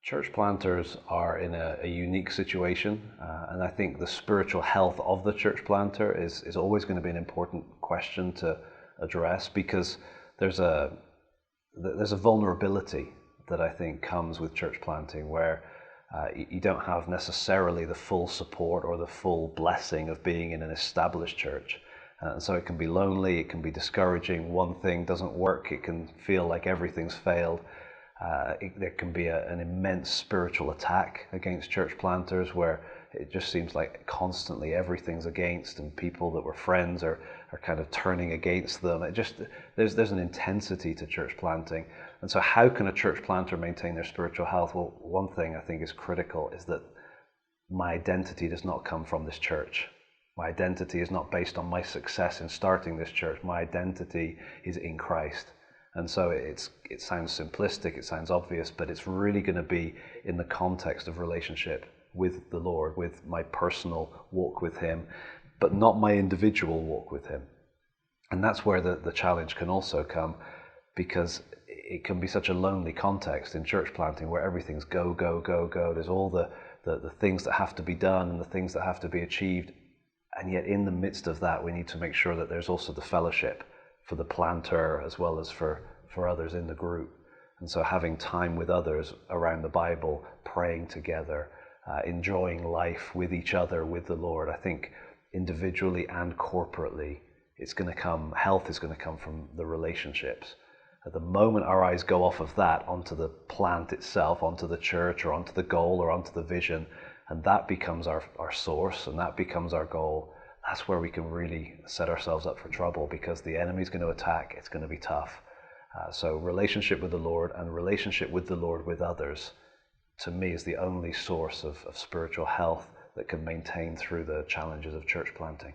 Church planters are in a unique situation, and I think the spiritual health of the church planter is always going to be an important question to address, because there's a there's a vulnerability that I think comes with church planting where you don't have necessarily the full support or the full blessing of being in an established church. And so it can be lonely, it can be discouraging, one thing doesn't work, it can feel like everything's failed. There can be an immense spiritual attack against church planters where it just seems like constantly everything's against, and people that were friends are kind of turning against them. There's an intensity to church planting. And so how can a church planter maintain their spiritual health? Well, one thing I think is critical is that my identity does not come from this church. My identity is not based on my success in starting this church. My identity is in Christ. And so it sounds simplistic, it sounds obvious, but it's really going to be in the context of relationship with the Lord, with my personal walk with Him, but not my individual walk with Him. And that's where the challenge can also come, because it can be such a lonely context in church planting where everything's go, go, go, go. There's all the things that have to be done and the things that have to be achieved. And yet in the midst of that, we need to make sure that there's also the fellowship for the planter as well as for others in the group. And so having time with others around the Bible, praying together, enjoying life with each other, with the Lord, I think individually and corporately, health is going to come from the relationships. At the moment our eyes go off of that onto the plant itself, onto the church or onto the goal or onto the vision, and that becomes our source and that becomes our goal, that's where we can really set ourselves up for trouble, because the enemy's going to attack. It's going to be tough. So relationship with the Lord and relationship with the Lord with others, to me, is the only source of spiritual health that can maintain through the challenges of church planting.